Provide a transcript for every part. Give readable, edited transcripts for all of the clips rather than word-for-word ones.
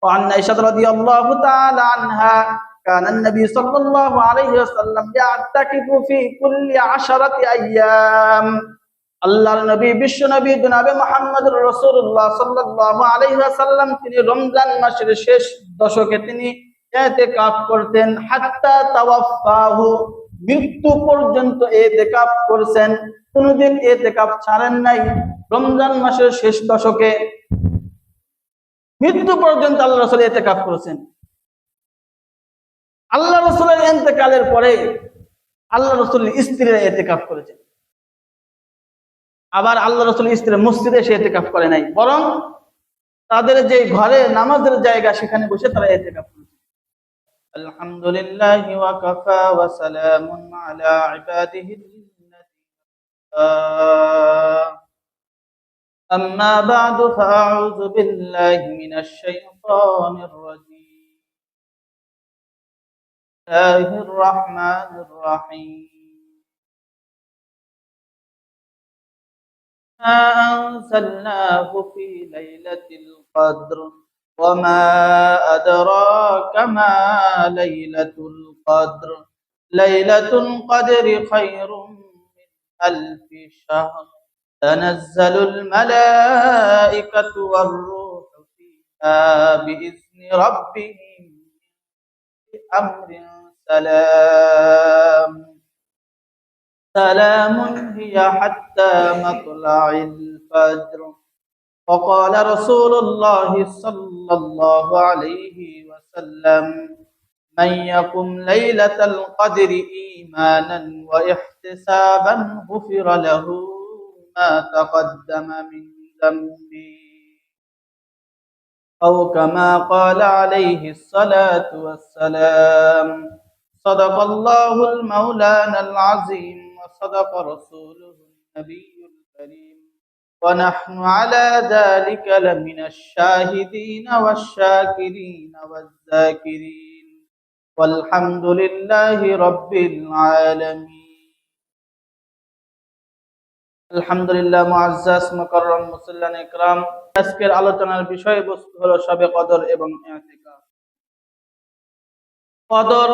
وعن عائشة رضي الله تعالى عنها كان النبي صلى الله عليه وسلم يعتكف في كل 10 أيام আল্লাহর নবী বিশ্ব নবী জনাবে মুহাম্মদুর রাসূলুল্লাহ সাল্লাল্লাহু আলাইহি ওয়াসাল্লাম তিনি রমজান মাসের শেষ দশকে তিনি ইতিকাফ করতেন হাত্তা তাওয়াফাহু, মৃত্যু পর্যন্ত ইতিকাফ করেছেন, কোনদিন ইতিকাফ ছাড়েন নাই। রমজান মাসের শেষ দশকে মৃত্যু পর্যন্ত আল্লাহ রাসূল ইতিকাফ করেছেন। আল্লাহ রাসূলের ইন্তেকালের পরে আল্লাহ রাসূলের স্ত্রীরা ইতিকাফ করেছেন। আবার আল্লাহ রাসূল স্ত্রী মসজিদে এসে ইতিকাফ করে নাই, বরং তাদের যে ঘরে নামাজের জায়গা সেখানে বসে তারা ইতিকাফ করেছে। আলহামদুলিল্লাহি ওয়া কাফা ওয়া সালামুন আলা ইবাদিহি আম্মা বা'দু ফাআউযু বিল্লাহি মিনাশ শাইতানির রাজীম। বিসমিল্লাহির রাহমানির রাহিম। أنزلناه في ليلة القدر وما أدراك ما ليلة القدر ليلة القدر خير من 1000 شهر تنزل الملائكة والروح فيها بإذن ربهم بأمر سلام هي حتى مطلع الفجر. وقال رسول الله صلى الله عليه وسلم من يقم ليلة القدر إيمانا واحتسابا غفر له ما تقدم من ذنبه أو كما قال عليه الصلاة والسلام. صدق الله المولانا العظيم وصدق رسوله النبي الكريم ونحن على ذلك لمن الشاهدين والشاكرين والذاكرين والحمد لله رب العالمين. আলহামদুলিল্লাহ। মুআজ্জাজ মুকাররম মুসল্লান ইকরাম, আজকের আলোচনার বিষয়বস্তু হলো শবে কদর এবং ইতিকাফ। কদর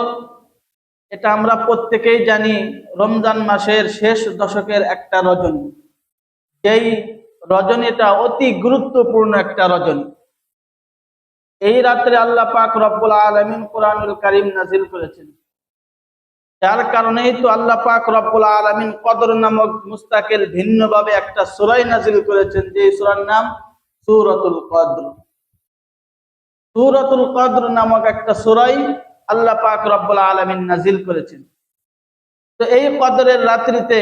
এটা আমরা প্রত্যেকেই জানি, রমজান মাসের শেষ দশকের একটা রজনী। এই রজনীটা অতি গুরুত্বপূর্ণ একটা রজনী। এই রাত্রে আল্লাহ পাক রব্বুল আলামিন কোরআনুল কারীম নাযিল করেছেন, যার কারণেই তো আল্লাহ পাক রব্বুল আলামিন কদর নামক মুস্তাকিল ভিন্নভাবে একটা সূরা নাযিল করেছেন, যে সূরার নাম সূরাতুল কদর। সূরাতুল কদর নামক একটা সূরা আল্লাহ পাক রব্বুল আলামিন নাযিল করেছেন। তো এই কদরের রাত্রিতে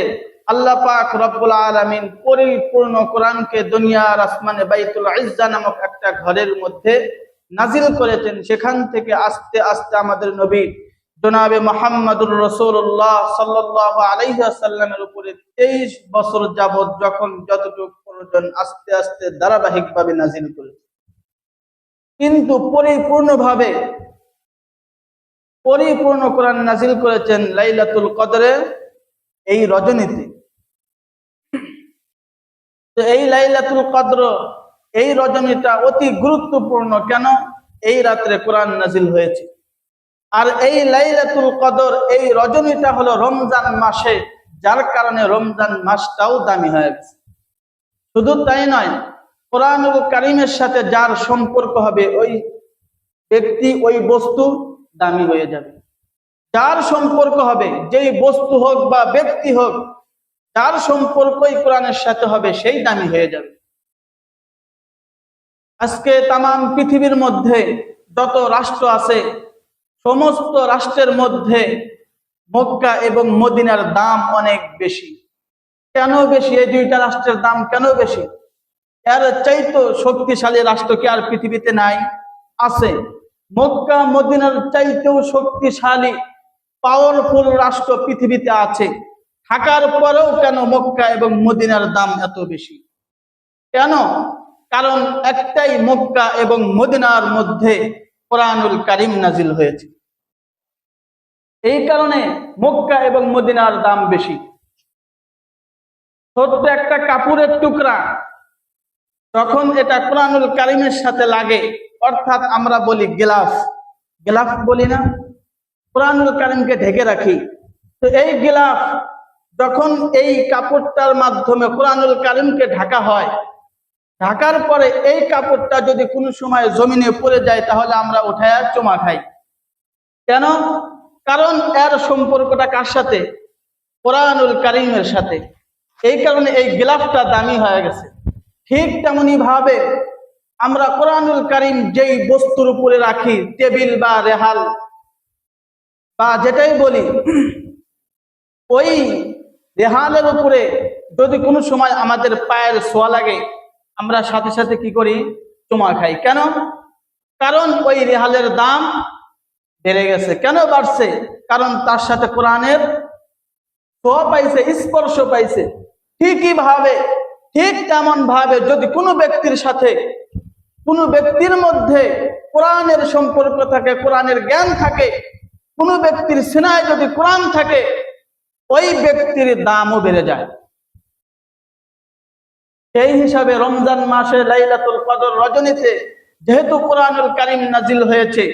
আল্লাহ পাক রব্বুল আলামিন পরিপূর্ণ কোরআনকে দুনিয়ার আসমানে বাইতুল ইজ্জা নামক একটা ঘরের মধ্যে নাযিল করেছেন। সেখান থেকে আস্তে আস্তে আমাদের নবী জনাবে মুহাম্মদুর রাসূলুল্লাহ সাল্লাল্লাহু আলাইহি ওয়াসাল্লামের উপরে 23 বছর যাবত যতটুকু প্রয়োজন আস্তে আস্তে ধারাবাহিকভাবে নাযিল করেছেন। কিন্তু পরিপূর্ণ কোরআন নাযিল করেছেন লাইলাতুল কদরে, এই রজনীতে। তো এই লাইলাতুল কদর, এই রজনীটা অতি গুরুত্বপূর্ণ। কেন? এই রাত্রে কোরআন নাযিল হয়েছে। আর এই লাইলাতুল কদর, এই রজনীটা হলো রমজান মাসে, যার কারণে রমজান মাসটাও দামি হয়ে গেছে। শুধু তাই নয়, কোরআনুল কারীমের সাথে যার সম্পর্ক হবে ওই ব্যক্তি, ওই বস্তু দামি হয়ে যাবে। যার সম্পর্ক হবে, যেই বস্তু হোক বা ব্যক্তি হোক, যার সম্পর্কই কোরআনের সাথে হবে সেই দামি হয়ে যাবে। আজকে তাম পৃথিবীর মধ্যে যত রাষ্ট্র আছে, সমস্ত রাষ্ট্রের মধ্যে মক্কা এবং মদিনার দাম অনেক বেশি। কেন বেশি? এই দুইটা রাষ্ট্রের দাম কেন বেশি? এর চাইতো শক্তিশালী রাষ্ট্র কি আর পৃথিবীতে নাই? আছে। মক্কা মদিনার চাইতেও শক্তিশালী পাওয়ারফুল রাষ্ট্র পৃথিবীতে আছে। থাকার পরেও কেন মক্কা এবং মদিনার দাম এত বেশি? কেন? কারণ একটাই, মক্কা এবং মদিনার মধ্যে কোরআনুল কারীম নাযিল হয়েছে। এই কারণে মক্কা এবং মদিনার দাম বেশি। ছোট্ট একটা কাপড়ের টুকরা যখন এটা কোরআনুল কারীমের সাথে লাগে, অর্থাৎ আমরা বলি গিলাফ, গিলাফ বলি না, কোরআনুল কারীমকে ঢেকে রাখি। তো এই গিলাফ যখন এই কাপড়টার মাধ্যমে কোরআনুল কারীমকে ঢাকা হয়, ঢাকার পরে এই কাপড়টা যদি কোনো সময় জমিনে পড়ে যায় তাহলে আমরা উঠায়া চুমা খাই। কেন? কারণ এর সম্পর্কটা কার সাথে? কোরআনুল কারীমের সাথে। এই কারণে এই গিলাফটা দামি হয়ে গেছে। ঠিক তেমনি ভাবে আমরা কোরআনুল কারীম যেই বস্তুর উপরে রাখি, টেবিল বা রেহাল বা যেটাই বলি, ওই রেহালের উপরে যদি কোনো সময় আমাদের পায়ের ছোঁয়া লাগে আমরা সাথে সাথে কি করি? চুমা খাই। কেন? কারণ ওই রেহালের দাম বেড়ে গেছে। কেন বাড়ছে? কারণ তার সাথে কোরআনের ছোঁয়া পাইছে, স্পর্শ পাইছে। ঠিকই ভাবে, ঠিক তেমন ভাবে যদি কোনো ব্যক্তির সাথে, কোনো ব্যক্তির মধ্যে কোরআনের সম্পর্ক থাকে, কোরআনের জ্ঞান থাকে, কোনো ব্যক্তির সিনায় যদি কোরআন থাকে, ওই ব্যক্তির দামও বেড়ে যায়। সেই হিসাবে রমজান মাসে লাইলাতুল কদর রজনীতে যেহেতু কোরআনুল কারীম নাজিল হয়েছে,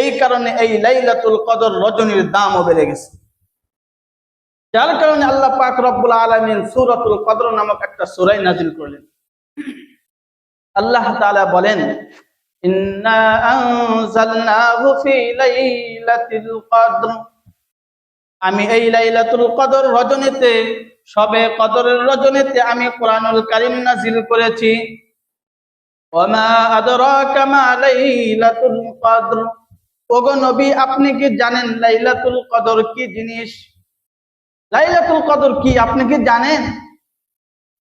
এই কারণে এই লাইলাতুল কদর রজনীর দামও বেড়ে গেছে। যার কারণে আল্লাহ পাক রব্বুল আলামিন সূরাতুল কদর নামক একটা সূরা নাজিল করলেন। আল্লাহ তাআলা বলেন, ইন্না আনজালনাহু ফি লাইলাতিল কদর, আমি এই লাইলাতুল কদর রজনীতে, সবে কদরের রজনীতে আমি কোরআনুল কারীম নাজিল করেছি। ওয়ামা আদরাকা মা লাইলাতুল কদর, ওগো নবী আপনি কি জানেন লাইলাতুল কদর কি জিনিস? লাইলাতুল কদর কি আপনি কি জানেন?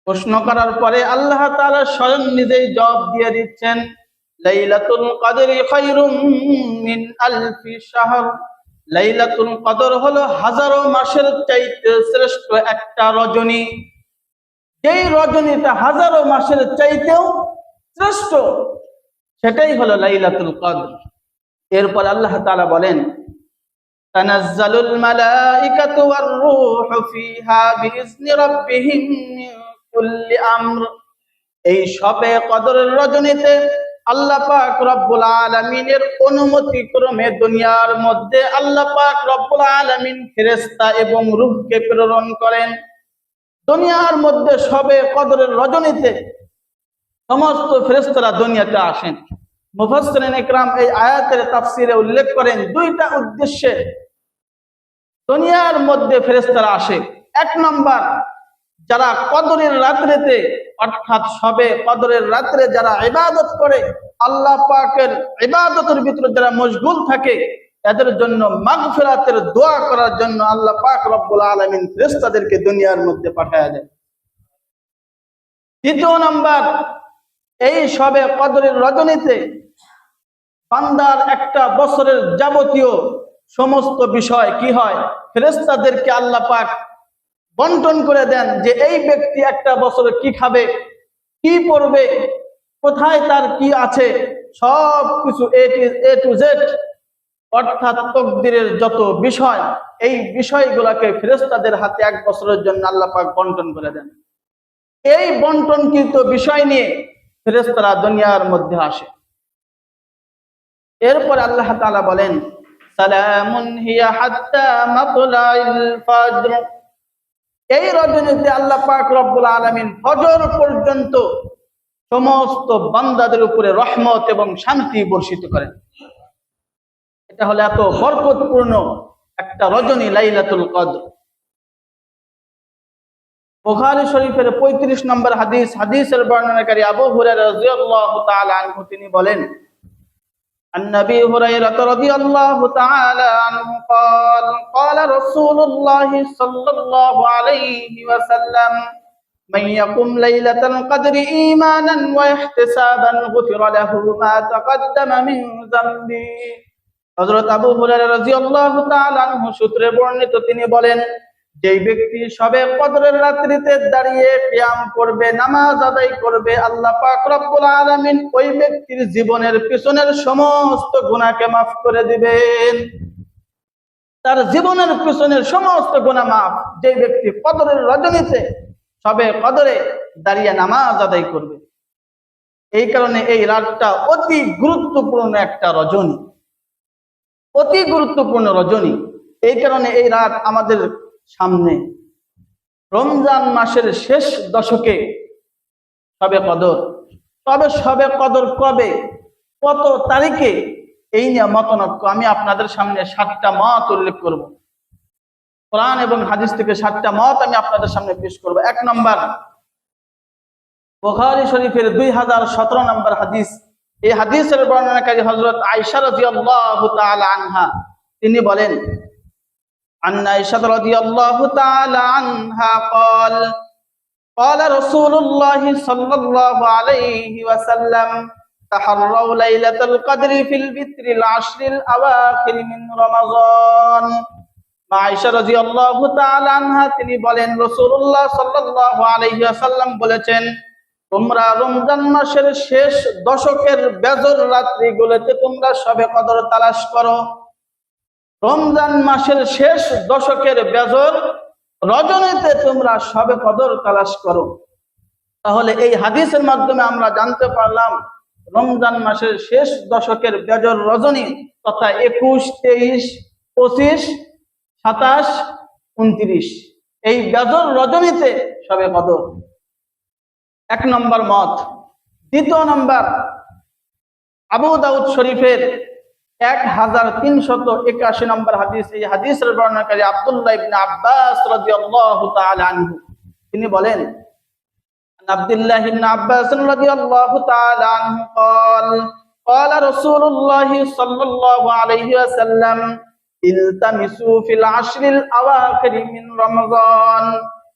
প্রশ্ন করার পরে আল্লাহ তাআলা স্বয়ং নিজেই জবাব দিয়ে দিচ্ছেন, লাইলাতুল কদরি খায়রুম মিন আলফি শাহর, লাইলাতুল কদর হলো হাজারো মাসের চাইতে শ্রেষ্ঠ একটা রজনী। যেই রজনীটা হাজারো মাসের চাইতেও শ্রেষ্ঠ, সেটাই হলো লাইলাতুল কদর। এরপর আল্লাহ তাআলা বলেন, তানাজ্জালুল মালাইকাতু ওয়ার রূহু ফিহা বিইজনি রাব্বিহিম মিন কুল্লি আমর, এই শবে কদরের রজনীতে আল্লাহ পাক রব্বুল আলামিনের অনুমতি ক্রমে দুনিয়ার মধ্যে আল্লাহ পাক রব্বুল আলামিন ফেরেশতা এবং রূহকে প্রেরণ করেন। দুনিয়ার মধ্যে শবে কদরের রজনীতে সমস্ত ফেরেশতারা দুনিয়াতে আসেন। মুফাসসিরিন ইকরাম এই আয়াতের তাফসীরে উল্লেখ করেন দুইটা উদ্দেশ্যে দুনিয়ার মধ্যে ফেরেশতারা আসে। এক নম্বর, যারা কদরের রাত্রিতে অর্থাৎ শবে কদরের রাত্রে যারা ইবাদত করে, আল্লাহ পাকের ইবাদতের ভিতরে যারা মশগুল থাকে, এদের জন্য মাগফিরাতের দোয়া করার জন্য আল্লাহ পাক রব্বুল আলামিন ফেরেশতাদেরকে দুনিয়ার মধ্যে পাঠায় দেন। দ্বিতীয় নাম্বার, এই শবে কদরের রজনীতে বান্দার একটা বছরের যাবতীয় সমস্ত বিষয় কি হয়, ফেরেশতাদেরকে আল্লাহ পাক বন্টন করে দেন যে এই ব্যক্তি একটা বছরে কি খাবে, কি পড়বে, কোথায় তার কি আছে, সব কিছু এ টু জেড অর্থাৎ তাকদীরের যত বিষয়, এই বিষয়গুলোকে ফেরেশতাদের হাতে এক বছরের জন্য আল্লাহ পাক বন্টন করে দেন। এই বন্টনকৃত বিষয় নিয়ে ফেরেশতারা দুনিয়ার মধ্যে আসে। এরপর আল্লাহ তাআলা বলেন, সালামুন হিয়া হাত্তা মাতলাইল ফাজর, এই রজনীতে আল্লাহ পাক রব্বুল আলামিন ফজর পর্যন্ত সমস্ত বান্দাদের উপরে রহমত এবং শান্তি বর্ষিত করেন। এটা হলো এত বরকতপূর্ণ একটা রজনী লাইলাতুল কদর। বুখারী শরীফের 35 নম্বর হাদিস, হাদিসের বর্ণনাকারী আবু হুরায়রা রাদিয়াল্লাহু তাআলা আনহু তিনি বলেন, عن أبي هريرة رضي الله تعالى عنه قال قال رسول الله صلى الله عليه وسلم من يقم ليلة القدر إيمانا واحتسابا غفر له ما تقدم من ذنبه। হযরত আবু হুরায়রা রাদিয়াল্লাহু তাআলা আনহু সূত্রে বর্ণিত তিনি বলেন, যেই ব্যক্তি শবে কদরের রাত্রিতে দাঁড়িয়ে কিয়াম করবে, নামাজ আদায় করবে, আল্লাহ পাক রব্বুল আলামিন ওই ব্যক্তির জীবনের পিছনের সমস্ত গুনাহকে মাফ করে দিবেন। তার জীবনের পিছনের সমস্ত গুনাহ মাফ, যে ব্যক্তি কদরের রজনীতে শবে কদরে দাঁড়িয়ে নামাজ আদায় করবে। এই কারণে এই রাতটা অতি গুরুত্বপূর্ণ একটা রজনী, অতি গুরুত্বপূর্ণ রজনী। এই কারণে এই রাত আমাদের সামনে। রমজান মাসের শেষ দশকে শবে কদর। তবে শবে কদর কবে, কত তারিখে, এই নিয়ে মতনৈক্য। আমি আপনাদের সামনে 7টা মত উল্লেখ করব। কোরআন এবং হাদিস থেকে 7টা মত আমি আপনাদের সামনে পেশ করব। 1 নম্বর, বুখারী শরীফের 2017 নম্বর হাদিস। এই হাদিসের বর্ণনাকারী হযরত আয়েশা রাদিয়াল্লাহু তাআলা আনহা, তিনি বলেন, عن عائشة رضي الله تعالى عنها قال قال رسول الله صلى الله عليه وسلم تحروا ليلة القدر في الوتر العشر الأواخر من رمضان। আয়েশা রাদিয়াল্লাহু তাআলা আনহা তিনি বলেন, রাসূলুল্লাহ সাল্লাল্লাহু আলাইহি ওয়াসাল্লাম বলেছেন, তোমরা রমজান মাসের শেষ দশকের বেজর রাত্রিগুলোতে তোমরা শবে কদর তালাশ করো। রমজান মাসের শেষ দশকের বেজর রজনীতে তোমরা শবে কদর তালাশ করো। তাহলে এই হাদিসের মাধ্যমে আমরা জানতে পারলাম রমজান মাসের শেষ দশকের বেজর রজনী তথা 21, 23, 25, 27, 29 এই বেজর রজনীতে শবে কদর। 1 নম্বর মত। 2 নম্বর, আবু দাউদ শরীফের 1381 নম্বর হাদিস। এই হাদিসের বর্ণনাকারী আব্দুল্লাহ ইবনে আব্বাস রাদিয়াল্লাহু তাআলা আনহু, তিনি বলেন, আব্দুল্লাহ ইবনে আব্বাস রাদিয়াল্লাহু তাআলা আনহু قال قال رسول الله صلى الله عليه وسلم التمسوا في العشر الأواخر من رمضان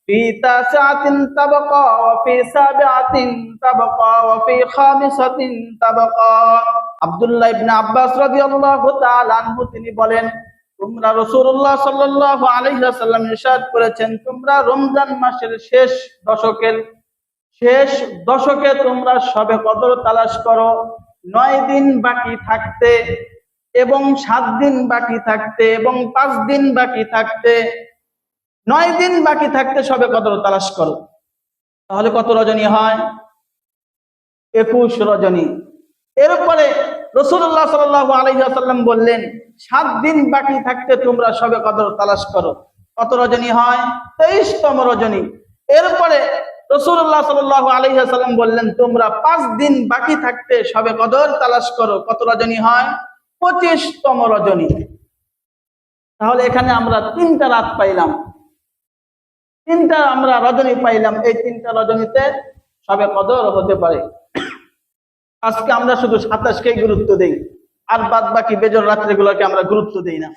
في 9 تبقى وفي 7 تبقى وفي 5 تبقى। আব্দুল্লাহ ইবনে আব্বাস রাদিয়াল্লাহু তাআলা আনহু তিনি বলেন, তোমরা রাসূলুল্লাহ সাল্লাল্লাহু আলাইহি ওয়াসাল্লাম ইরশাদ করেছেন, তোমরা রমজান মাসের শেষ দশকে তোমরা শবে কদর তালাশ করো। 9 দিন বাকি থাকতে এবং 7 দিন বাকি থাকতে এবং 5 দিন বাকি থাকতে, 9 দিন বাকি থাকতে শবে কদর তালাশ করো। তাহলে কত রজনী হয়? 21 রজনী। এরপরে রাসূলুল্লাহ সাল্লাল্লাহু আলাইহি ওয়াসাল্লাম বললেন, 7 দিন বাকি থাকতে তোমরা শবে কদর তালাশ করো। কত রজনী হয়? 23তম রজনী। এরপরে রাসূলুল্লাহ সাল্লাল্লাহু আলাইহি ওয়াসাল্লাম বললেন, তোমরা 5 দিন বাকি থাকতে শবে কদর তালাশ করো। কত রজনী হয়? 25তম রজনী। তাহলে এখানে আমরা 3টা রাত পাইলাম, 3টা আমরা রজনী পাইলাম। এই 3টা রজনীতে শবে কদর হতে পারে। আজকে আমরা শুধু 27কেই গুরুত্ব দেই, আর বাদ বাকি বেজর রাত্রিগুলোকে আমরা গুরুত্ব দেই না।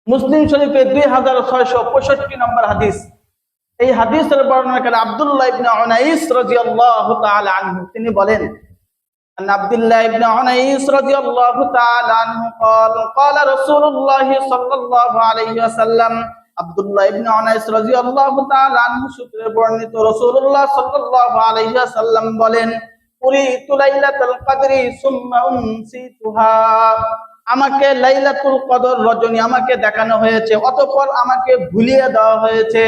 মুসলিম শরীফে 2665 নম্বর হাদিস। এই হাদিসের বর্ণনাকারী আব্দুল্লাহ ইবনে উনাইস রাদিয়াল্লাহু তাআলা আনহু, তিনি বলেন, আব্দুল্লাহ ইবনে উনাইস রাদিয়াল্লাহু তাআলা আনহু قال قال رسول الله صلى الله عليه وسلم। আব্দুল্লাহ ইবনে উনাইস রাদিয়াল্লাহু তাআলা আনহু সূত্রে বর্ণিত, রাসূলুল্লাহ সাল্লাল্লাহু আলাইহি ওয়াসাল্লাম বলেন, উরিতু লাইলাতুল কদরি সুম্মা উনসিতুহা। আমাকে লাইলাতুল কদর রজনী আমাকে দেখানো হয়েছে, অতঃপর আমাকে ভুলিয়ে দেওয়া হয়েছে।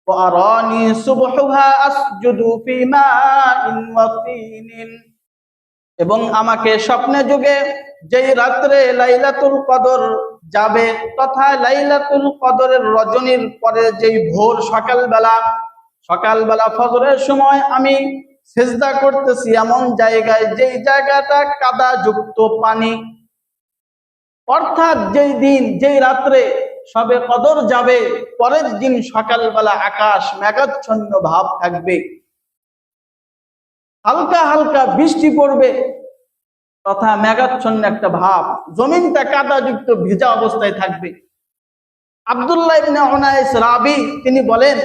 ওয়ারানি সুবহুহা আসজুদু ফি মাইন ওয়া তিনিন। এবং আমাকে স্বপ্নে যুগে যেই রাত্রে লাইলাতুল কদর যাবে তথা লাইলাতুল কদরের রজনীর পরে যেই ভোর সকালবেলা ফজরের সময় আমি সিজদা করতেছি এমন জায়গায়, যেই জায়গাটা কাদা যুক্ত পানি, অর্থাৎ যেই রাত্রে শবে কদর যাবে পরের দিন সকালবেলা আকাশ মেঘাচ্ছন্ন ভাব থাকবে, হালকা হালকা বৃষ্টি পড়বে তথা মেঘাচ্ছন্ন একটা ভাব, জমিনটা কাদাযুক্ত ভিজা অবস্থায় থাকবে। আব্দুল্লাহ ইবনে উনাইস রাবি তিনি বলেন,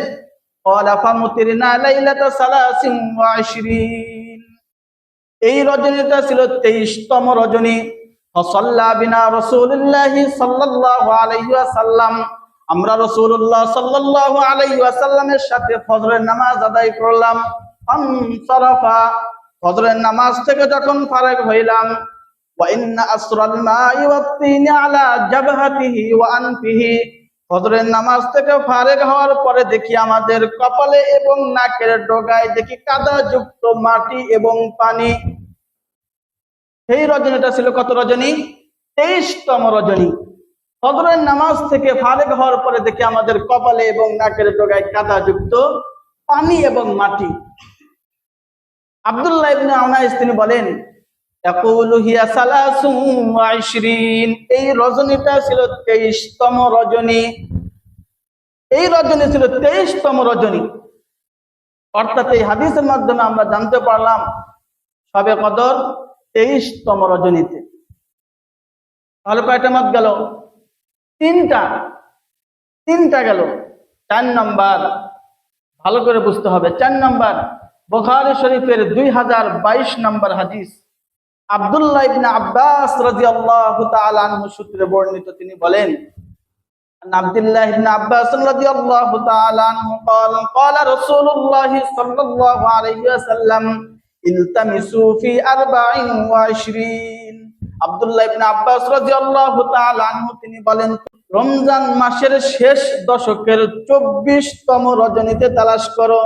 এই রজনীটা ছিল 23তম রজনী। আমরা রাসূলুল্লাহ সাল্লাল্লাহু আলাইহি ওয়াসাল্লামের সাথে ফজরের নামাজ আদায় করলাম। ফজরের নামাজ থেকে যখন ফারাগ হইলাম, ওয়া ইন্না আসরাল মা'i ওয়াত-তিনি আলা জাবহাতিহি ওয়া আনফিহি, ফজরের নামাজ থেকে ফারেগ হওয়ার পরে দেখি আমাদের কপালে এবং নাকের ডগায় দেখি কাদা যুক্ত মাটি এবং পানি। সেই রজনীটা ছিল কত রজনী? 23তম রজনী। ফজরের নামাজ থেকে ফারেগ হওয়ার পরে দেখি আমাদের কপালে এবং নাকের ডগায় কাদা যুক্ত পানি এবং মাটি। আব্দুল্লাহ ইবনে আউনাইস তিনি বলেন, ইয়াকুলু হিয়া সালাসুন ওয়া 20, এই রজনীটা ছিল 23তম রজনী। এই রজনী ছিল 23তম রজনী। অর্থাৎ এই হাদিসের মাধ্যমে আমরা জানতে পারলাম শবে কদর 23তম রজনীতে। তাহলে কয়টা মত গেল? তিনটা গেল। 4 নম্বর ভালো করে বুঝতে হবে। 4 নম্বর, বুখারী শরীফের 2022 নম্বর হাদিস, আব্দুল্লাহ ইবনে আব্বাস রাদিয়াল্লাহু তাআলা আনহু সূত্রে বর্ণিত। তিনি বলেন, আব্দুল্লাহ ইবনে আব্বাস রাদিয়াল্লাহু তাআলা আনহু قال قال رسول الله صلى الله عليه وسلم التمسوا في 24। আব্দুল্লাহ ইবনে আব্বাস রাদিয়াল্লাহু তাআলা আনহু তিনি বলেন, রমজান মাসের শেষ দশকের 24তম রজনীতে তালাশ করো।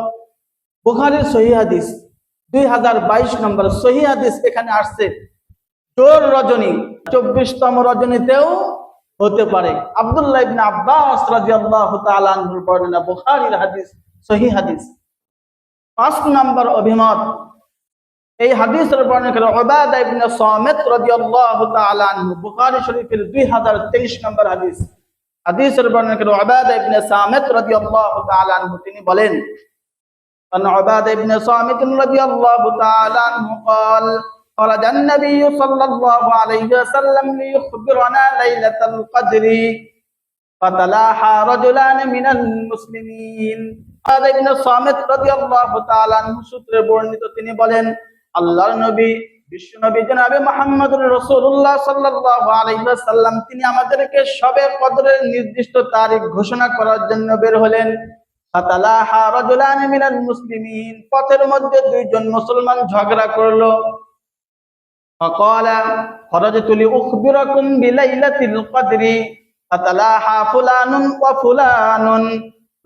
বুখারীর সহিহ হাদিস 2022 নম্বর সহিহ হাদিস। এখানে আসছে জোর রজনী 24তম রজনীতেও হতে পারে। আব্দুল্লাহ ইবনে আব্বাস রাদিয়াল্লাহু তাআলা আনহুর বর্ণনা, বুখারীর হাদিস, সহিহ হাদিস। 5 নম্বর অভিমত, এই হাদিসের বর্ণনা করে উবাদা ইবনে সামিত রাদিয়াল্লাহু তাআলা আনহু, বুখারী শরীফের 2023 নম্বর হাদিস। হাদিসের বর্ণনা করে উবাদা ইবনে সামিত রাদিয়াল্লাহু তাআলা আনহু তিনি বলেন, আন উবাদা ইবনে সামিত রাদিয়াল্লাহু তাআলা আনহু قال خرج النبي صلى الله عليه وسلم ليخبرنا ليلة القدر فتلاحى رجلان من المسلمين। উবাদা ইবনে সামিত রাদিয়াল্লাহু তাআলা আনহু সূত্রে বর্ণিত, তিনি বলেন, আল্লাহর নবী বিশ্ব নবী জনাবে মুহাম্মদুর রাসূলুল্লাহ সাল্লাল্লাহু আলাইহি ওয়াসাল্লাম তিনি আমাদেরকে শবে কদরের নির্দিষ্ট তারিখ ঘোষণা করার জন্য বের হলেন। ফাতালাহা রাজুলান মিনাল মুসলিমিন, পথের মধ্যে দুইজন মুসলমান ঝগড়া করলো। ফাকালা খরাজতু লিউখবিরাকুম বিলাইলাতিল কদরি ফাতালাহা ফুলানুন ওয়া ফুলানুন।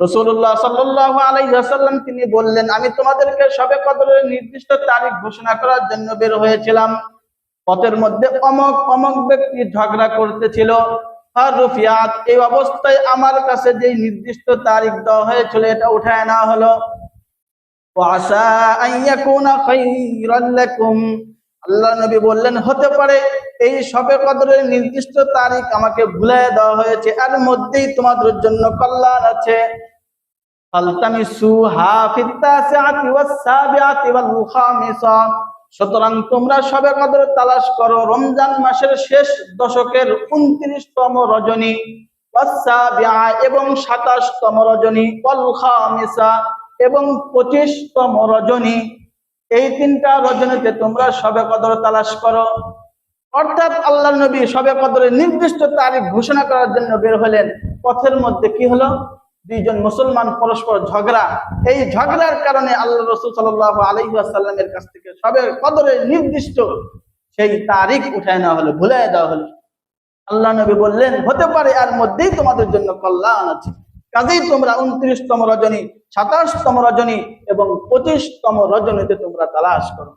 রাসূলুল্লাহ সাল্লাল্লাহু আলাইহি ওয়াসাল্লাম তিনি বললেন, আমি তোমাদেরকে শবে কদরের নির্দিষ্ট তারিখ ঘোষণা করার জন্য বের হয়েছিলাম। পথের মধ্যে অমক অমক ব্যক্তি ঝগড়া করতেছিল। আর রুফিয়াত, এই অবস্থায় আমার কাছে যে নির্দিষ্ট তারিখ দেওয়া হয়েছিল এটা উঠায় না হলো। ওয়াসা আন ইয়াকুনা খায়রান লাকুম, আল্লাহ নবী বললেন, হতে পারে এই শবে কদরের নির্দিষ্ট তারিখ আমাকে ভুলিয়ে দেওয়া হয়েছে, এর মধ্যেই তোমাদের জন্য কল্যাণ আছে। ফালতামিসুহা ফিত-তাসিআতি ওয়াস-সাবিআতি ওয়াল-খামিসা, সুতরাং তোমরা শবে কদর তালাশ করো রমজান মাসের শেষ দশকের 29তম রজনী, ওয়াস-সাবিআ এবং 27তম রজনী, ওয়াল-খামিসা এবং 25তম রজনী। এই 3টা রজনীতে তোমরা শবে কদর তালাশ করো। অর্থাৎ আল্লাহর নবী শবে কদরের নির্দিষ্ট তারিখ ঘোষণা করার জন্য বের হলেন। পথের মধ্যে কি হলো? দুইজন মুসলমান পরস্পর ঝগড়া। এই ঝগড়ার কারণে আল্লাহ রাসূল সাল্লাল্লাহু আলাইহি ওয়াসাল্লামের কাছ থেকে শবে কদরের নির্দিষ্ট সেই তারিখ উঠায় নেওয়া হলো, ভুলিয়ে দেওয়া হলো। আল্লাহ নবী বললেন, হতে পারে এর মধ্যেই তোমাদের জন্য কল্যাণ আছে, কাজেই তোমরা 29তম রজনী, 27তম রজনী এবং 25তম রজনীতে তোমরা তালাশ করো।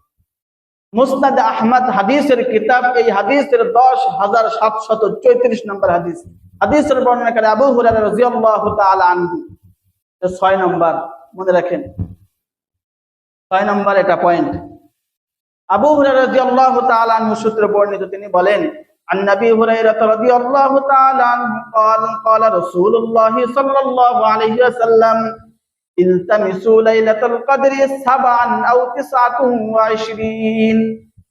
মুসনাদ আহমদ হাদিসের কিতাব, এই হাদিসের 10,734 নম্বর হাদিস। হাদিসের বর্ণনাকারী আবু হুরায়রা রাদিয়াল্লাহু তাআলা আনহু। 6 নম্বর মনে রাখেন, 6 নম্বর এটা পয়েন্ট। আবু হুরায়রা রাদিয়াল্লাহু তাআলা আনহু সূত্রে বর্ণিত, তিনি বলেন, عن أبي هريرة رضي الله تعالى عنه قال قال رسول الله صلى الله عليه وسلم التمسوا ليلة القدر 7 أو 29।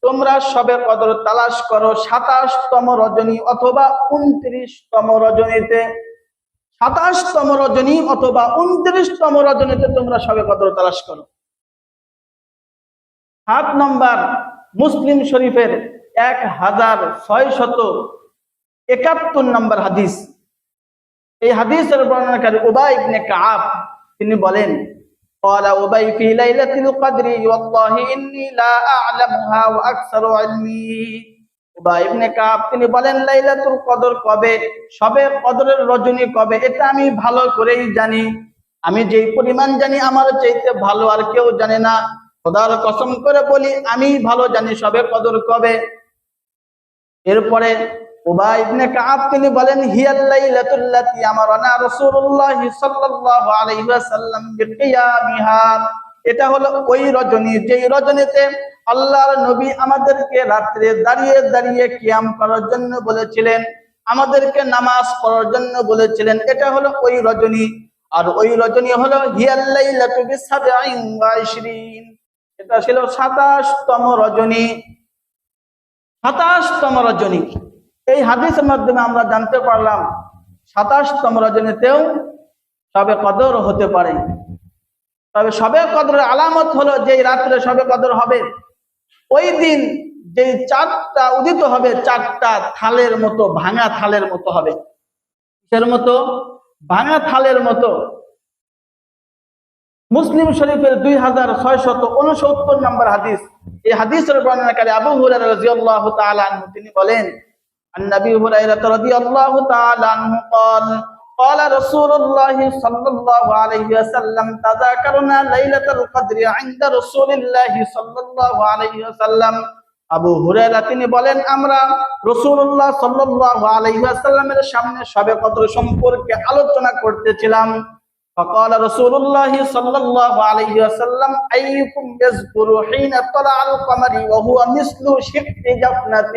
তোমরা শবে কদর তালাশ করো 27তম রজনী অথবা 29তম রজনীতে। 27তম রজনী অথবা 29তম রজনীতে তোমরা শবে কদর তালাশ করো। 7 নম্বর, মুসলিম শরীফের 1671 নম্বর হাদিস। এই হাদিসের বর্ণনাকারী উবাই ইবনে কাব, তিনি বলেন, قال أبي في ليلة القدر والله إني لا أعلمها وأكثر علمي। উবাই ইবনে কাব তিনি বলেন, লাইলাতুল কদর কবে, সবে কদরের রজনী কবে, এটা আমি ভালো করেই জানি। আমি যেই পরিমাণ জানি আমার চাইতে ভালো আর কেউ জানে না। খোদার কসম করে বলি আমি ভালো জানি সবে কদর কবে। এরপরে উবাই ইবনে কাব তিনি বলেন, হিয়াল লাইলাতুল লাতী আমারানা রাসূলুল্লাহ সাল্লাল্লাহু আলাইহি ওয়াসাল্লাম বিকিয়ামিহা, এটা হলো ওই রজনী যেই রজনীতে আল্লাহর নবী আমাদেরকে রাত্রে দাঁড়িয়ে দাঁড়িয়ে কিয়াম করার জন্য বলেছিলেন, আমাদেরকে নামাজ পড়ার জন্য বলেছিলেন। এটা হলো ওই রজনী। আর ওই রজনী হলো হিয়াল লাইলাতু বিসাবঈন ওয়া ইশরিন, এটা ছিল 27তম রজনী। 27তম রজনী। এই হাদিসের মাধ্যমে আমরা জানতে পারলাম 27তম রজনীতেও সবে কদর হতে পারে। তবে সবে কদরের আলামত হলো যে রাত্রে সবে কদর হবে, ওই দিন যে চাঁদটা উদিত হবে, চাঁদটা থালের মতো, ভাঙা থালের মতো হবে। কিসের মতো? ভাঙা থালের মতো। মুসলিম শরীফের 2669 নম্বর হাদিস। এই হাদিসের বর্ণনাকারী আবু হুরায়রা রাদিয়াল্লাহু তাআলা আনহু তিনি বলেন, আন নবী হুরায়রা রাদিয়াল্লাহু তাআলা আনহু قال قال رسول الله صلى الله عليه وسلم تذاكرنا ليلة القدر عند رسول الله صلى الله عليه وسلم। আবু হুরায়রা তিনি বলেন, আমরা রাসূলুল্লাহ সাল্লাল্লাহু আলাইহি ওয়াসাল্লামের সামনে শবে কদর সম্পর্কে আলোচনা করতেছিলাম। فقال رسول الله صلى الله عليه وسلم أيكم يذكر حين طلع القمر وهو مثل شق جفنة,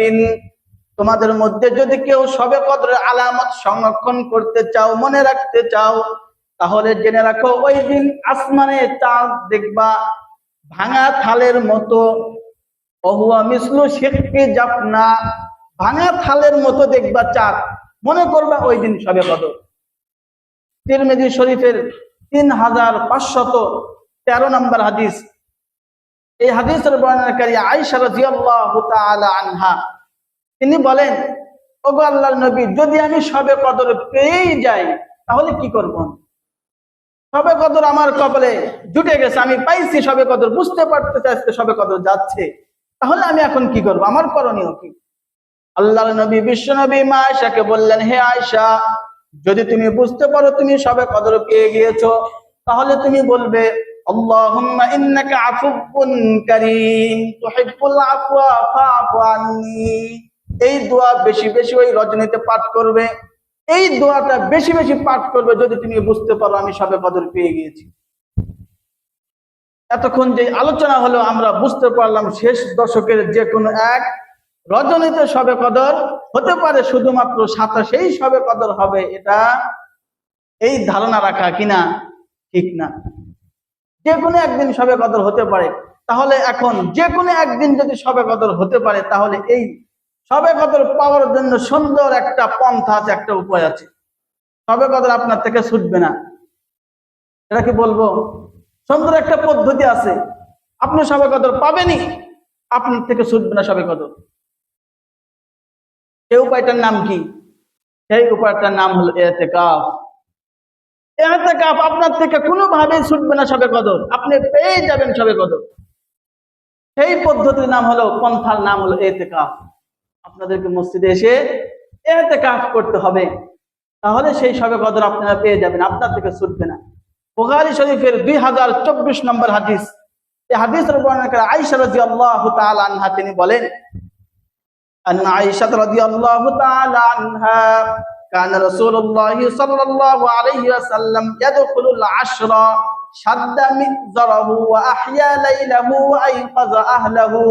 তোমাদের মধ্যে যদি কেউ শবে কদরের আলামত সংরক্ষণ করতে চাও, মনে রাখতে চাও, তাহলে জেনে রাখো ওই দিন আসমানে চাঁদ দেখবা ভাঙা থালের মতো। ওহুয়া মিসলু শিক্কি জাফনা, ভাঙা থালের মতো দেখবা চাঁদ, মনে করবা ওই দিন শবে কদর। তিরমিজি শরীফের 3513 নম্বর হাদিস। এই হাদিসের বর্ণনাকারী আয়েশা রাদিয়াল্লাহু তাআলা আনহা তিনি বলেন, ওগো আল্লাহর নবী, যদি আমি শবে কদর পেয়েই যাই তাহলে কি করব? শবে কদর আমার কপালে জুটে গেছে, আমি পাইছি শবে কদর, বুঝতে পারতেছি আজকে শবে কদর যাচ্ছে, তাহলে আমি এখন কি করব? আমার করণীয় কি? আল্লাহর নবী বিশ্ব নবী মা আয়েশাকে বললেন, হে আয়েশা, যদি তুমি বুঝতে পারো তুমি শবে কদর পেয়ে গিয়েছো, তাহলে তুমি বলবে, আল্লাহুম্মা ইন্নাকা আফুউন কারীম তুহিব্বুল আফওয়া ফাআফু আন্নী। এই দোয়া বেশি বেশি ওই রজনীতে পাঠ করবে। এই দোয়াটা বেশি বেশি পাঠ করবে যদি তুমি বুঝতে পারো আমি শবে কদর পেয়ে গিয়েছি। এতক্ষণ যে আলোচনা হলো আমরা বুঝতে পারলাম শেষ দশকের যে কোনো এক রজনীতে শবে কদর হতে পারে, শুধুমাত্র 27 শবে কদর হবে, এটা এই ধারণা রাখা কিনা ঠিক না। যে কোনো একদিন শবে কদর হতে পারে। তাহলে এখন যে কোনো একদিন যদি শবে কদর হতে পারে, তাহলে এই শবে কদর পাওয়ার জন্য সুন্দর একটা পন্থা আছে, একটা উপায় আছে। শবে কদর আপনার থেকে ছুটবে না, এটা কি বলবো? সুন্দর একটা পদ্ধতি আছে, আপনি শবে কদর পাবেনই, আপনার থেকে ছুটবে না শবে কদর। এই উপায়টার নাম কি? সেই উপায়টার নাম হলো ইতিকাফ। ইতিকাফ আপনার থেকে কোনোভাবেই ছুটবে না শবে কদর, আপনি পেয়ে যাবেন শবে কদর। সেই পদ্ধতির নাম হলো, পন্থার নাম হলো ইতিকাফ। আপনাদেরকে মসজিদে এসে ইতিকাফ করতে হবে, তাহলে সেই শবে কদর আপনারা পেয়ে যাবেন, আপনার থেকে ছুটবে না। বুখারী শরীফের 2024 নম্বর হাদিস। এই হাদিসের বর্ণনাকারী আয়েশা রাদিয়াল্লাহু তাআলা আনহা তিনি বলেন, আন আয়েশা রাদিয়াল্লাহু তাআলা আনহা কানা রাসূলুল্লাহ সাল্লাল্লাহু আলাইহি ওয়াসাল্লাম ইয়াদখুলুল আশরা শাদ্দা মিযরাহু ওয়া আহইয়া লাইলাহু ওয়া আইকাযা আহলাহু।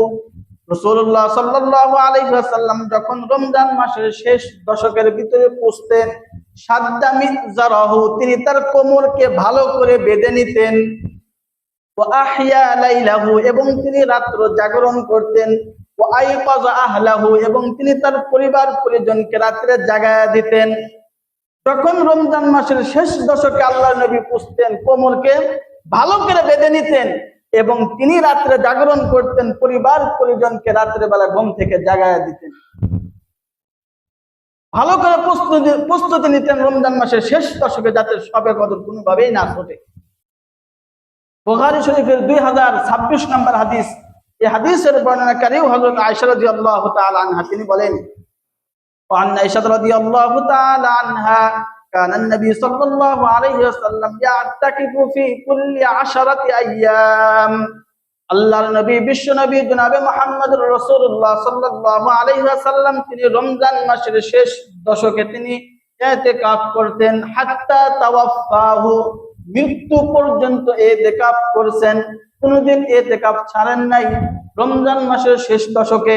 রাসূলুল্লাহ সাল্লাল্লাহু আলাইহি ওয়াসাল্লাম যখন রমজান মাসের শেষ দশকের ভিতরে পৌঁছতেন, শাদ্দা মিযরাহু, তিনি তার কোমরকে ভালো করে বেঁধে নিতেন, ওয়া আহইয়া লাইলাহু, এবং তিনি রাত্র জাগরণ করতেন, ওয়া আইকাযা আহলাহু, এবং তিনি তার পরিবার পরিজনকে রাত্রে জাগায়া দিতেন। যখন রমজান মাসের শেষ দশকে আল্লাহর নবী পৌঁছতেন, কোমরকে ভালো করে বেঁধে নিতেন এবং তিনি রাত্রে জাগরণ করতেন, পরিবার পরিজনকে রাত্রে বেলা ঘুম থেকে জাগায়া দিতেন। ভালো করে প্রস্তুতি নিতেন রমজান মাসের শেষ দশকে, যাতে শবে কদর কোনোভাবেই না ঘটে। বুখারী শরীফের 2026 নম্বর হাদিস। এই হাদিসের বর্ণনাকারীও হযরত আয়েশা রাদিয়াল্লাহু তাআলা আনহা, তিনি বলেন, وعن عائشة رضي الله تعالى عنها كان النبي صلى الله عليه وسلم يعتكف في كل 10 أيام। আল্লাহর নবী বিশ্ব নবী জনাবে মুহাম্মদুর রাসূলুল্লাহ সাল্লাল্লাহু আলাইহি ওয়াসাল্লাম তিনি রমজান মাসের শেষ দশকে তিনি ইতিকাফ করতেন, হাত্তা তাওয়াফাহু, মৃত্যু পর্যন্ত ইতিকাফ করছেন, কোনদিন ইতিকাফ ছাড়েন নাই। রমজান মাসের শেষ দশকে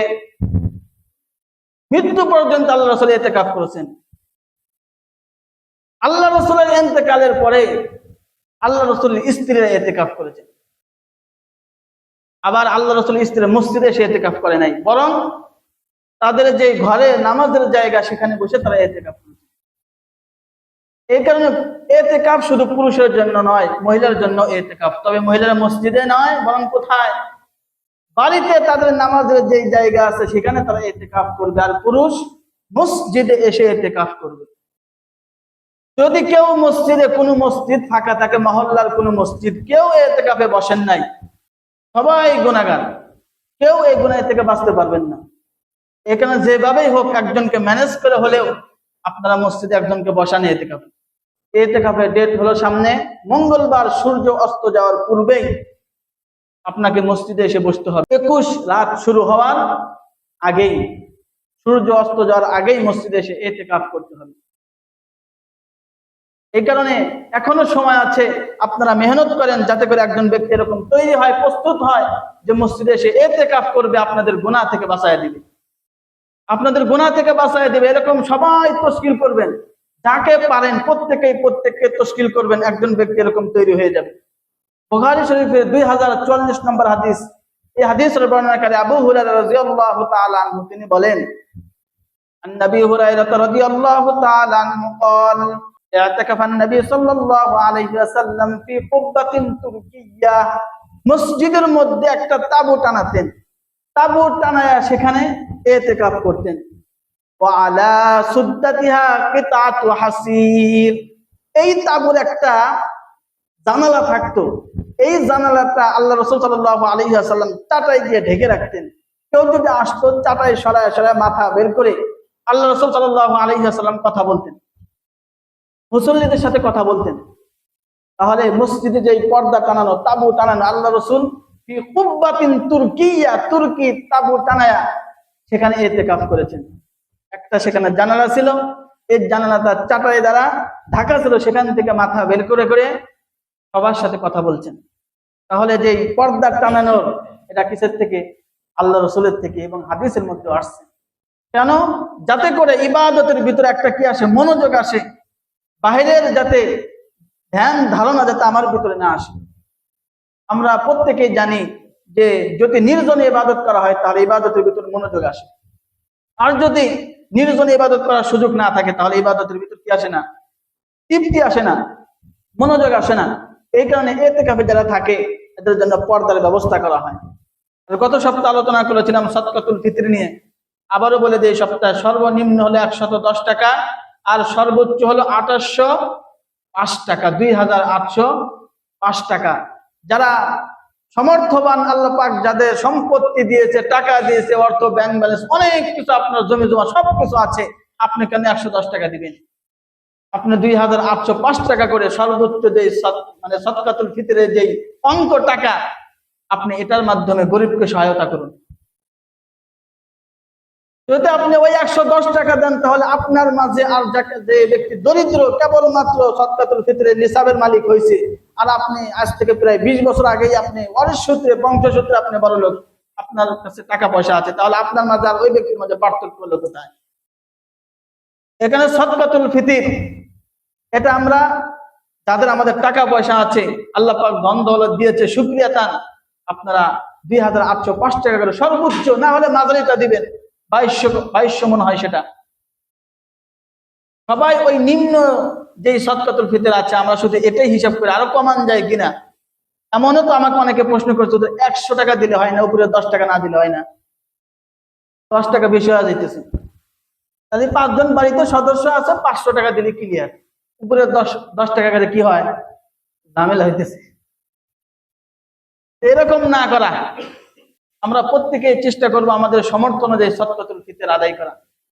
মৃত্যু পর্যন্ত আল্লাহ রাসূল ইতিকাফ করেছেন। আল্লাহ রাসূলের ইন্তেকালের পরে আল্লাহ রাসূলের স্ত্রীরা ইতিকাফ করেছেন। আবার আল্লাহ রাসূলের স্ত্রী মসজিদে এসে ইতিকাফ করে নাই, বরং তাদের যে ঘরে নামাজের জায়গা সেখানে বসে তারা ইতিকাফ করেছে। এই কারণে ইতিকাফ শুধু পুরুষের জন্য নয়, মহিলার জন্য ইতিকাফ। তবে মহিলারা মসজিদে নয়, বরং কোথায়? বাড়িতে তাদের নামাজের যে জায়গা আছে সেখানে তারা ইতিকাফ করবে, আর পুরুষ মসজিদে এসে ইতিকাফ করবে। যদি কেউ মসজিদে, কোনো মসজিদ ফাঁকা থাকে, মহল্লার কোনো মসজিদ, কেউ ইতিকাফে বসেন নাই, সবাই গুনাহগার, কেউ এই গুনাহ থেকে বাঁচতে পারবেন না। এখানে যেভাবেই হোক একজনকে ম্যানেজ করে হলেও আপনারা মসজিদে একজনকে বসান ইতিকাফে। ইতিকাফের ডেট হলো সামনে মঙ্গলবার, সূর্য অস্ত যাওয়ার পূর্বেই আপনাকে মসজিদে এসে বসতে হবে। 21 রাত শুরু হওয়ার আগেই, সূর্য অস্ত যাওয়ার আগেই মসজিদে এসে ইতিকাফ করতে হবে। এই কারণে এখনো সময় আছে, আপনারা মেহনত করেন যাতে করে একজন ব্যক্তি এরকম তৈরি হয়, প্রস্তুত হয় যে মসজিদে এসে ইতিকাফ করবে, আপনাদের গুনাহ থেকে বাঁচায় দিবে, আপনাদের গুনাহ থেকে বাঁচায় দিবে। এরকম সবাই তশকিল করবেন, যাকে পারেন প্রত্যেককে তশকিল করবেন, একজন ব্যক্তি এরকম তৈরি হয়ে যাবে। বুখারী শরীফের 2044 নম্বর হাদিস, এই হাদিসের বর্ণনাকারী আবু হুরায়রা রাদিয়াল্লাহু তাআলা আনহু, তিনি বলেন, আন-নবী হুরায়রা রাদিয়াল্লাহু তাআলা আনহু قال اعتكف النبي صلى الله عليه وسلم في قبة تركية। মসজিদের মধ্যে একটা তাঁবু টানাতেন, তাঁবু টানায়া সেখানে ইতিকাফ করতেন। ওয়া আলা সুদ্দাতিহা কিতাতু হাসির, এই তাঁবুর একটা জানালা থাকতো, এই জানালাটা আল্লাহ রাসূল সাল্লাল্লাহু আলাইহি ওয়াসাল্লাম চাটাই দিয়ে ঢেকে রাখতেন। কেউ যদি আসতো, চাটাই সরায় সরায় মাথা বের করে আল্লাহ রাসূল সাল্লাল্লাহু আলাইহি ওয়াসাল্লাম কথা বলতেন, মুসল্লিদের সাথে কথা বলতেন। তাহলে মসজিদে যে পর্দা টানানো, তাঁবু টানানো, আল্লাহ রাসূল ফি কুব্বাতিন তুর্কিয়া, তুর্কি তাঁবু টানায়া সেখানে ইতিকাফ করেছেন। একটা সেখানে জানালা ছিল, এই জানালাটা চাটাই দ্বারা ঢাকা ছিল, সেখান থেকে মাথা বের করে করে সবার সাথে কথা বলছেন। তাহলে যে পর্দা টানানোর, এটা কিসের থেকে? আল্লাহ রাসূলের থেকে, এবং হাদিসের মধ্যে আসছে। কেন? যাতে করে ইবাদতের ভিতরে একটা কি আসে? মনোযোগ আসে, বাহিরের যাতে ধ্যান ধারণা যাতে আমার ভিতরে না আসে। আমরা প্রত্যেকেই জানি যে যদি নির্জনে ইবাদত করা হয় তাহলে ইবাদতের ভিতরে মনোযোগ আসে, আর যদি নির্জনে ইবাদত করার সুযোগ না থাকে তাহলে ইবাদতের ভিতর কি আসে না? তৃপ্তি আসে না, মনোযোগ আসে না। এই কারণে ইতিকাফে যারা থাকে এদের জন্য পর্দার ব্যবস্থা করা হয়। গত সপ্তাহে আলোচনা করেছিলাম সাদকাতুল ফিতর নিয়ে, আবারও বলে দিই, সপ্তাহে সর্বনিম্ন হলো 110 টাকা, আর সর্বোচ্চ হলো 2805 টাকা, 2805 টাকা। যারা সমর্থবান, আল্লাহ পাক যাদের সম্পত্তি দিয়েছে, টাকা দিয়েছে, অর্থ, ব্যাংক ব্যালেন্স, অনেক কিছু, আপনার জমি জমা সবকিছু আছে, আপনি কেন 110 টাকা দিবেন? আপনি 2805 টাকা করে সর্বোচ্চ যে মানে সাদকাতুল ফিতরের যে অঙ্ক টাকা, আপনি এটার মাধ্যমে গরিবকে সহায়তা করুন। যদি আপনি ওই 110 টাকা দেন তাহলে আপনার মাঝে আর যে ব্যক্তি দরিদ্র, কেবলমাত্র সাদকাতুল ফিতরের নিসাবের মালিক হয়েছে, আর আপনি আজ থেকে প্রায় 20 বছর আগেই আপনি ওয়ারিশ সূত্রে, বংশসূত্রে আপনি বড়লোক, আপনার কাছে টাকা পয়সা আছে, তাহলে আপনার মাঝে আর ওই ব্যক্তির মাঝে পার্থক্য হলো কোথায়? এখানে সাদকাতুল ফিতর, এটা আমরা যাদের আমাদের টাকা পয়সা আছে, আল্লাহ পাক ধন দৌলত দিয়েছে, শুকরিয়া তান, আপনারা 2805 টাকা করে সর্বোচ্চ, না হলে মাঝারিটা দিবেন, 2200 মনে হয় সেটা। সবাই ওই নিম্ন যে সাদকাতুল ফিতর আছে আমরা শুধু এটাই হিসাব করে, আরো কমান যায় কিনা। এমনও তো আমাকে অনেকে প্রশ্ন করছে, 100 টাকা দিলে হয় না, উপরে 10 টাকা না দিলে হয় না? 10 টাকা বেশি হয়ে যাইতেছে। তাহলে 5 জন বাড়িতে সদস্য আছে, 500 টাকা দিলে ক্লিয়ার, উপরে 10 টাকা করে কি হয়? ঝামেলা হইতেছে। এরকম না করা, আমরা প্রত্যেকেই চেষ্টা করব আমাদের সমর্থ অনুযায়ী সদকাতুল ফিতর আদায় করা।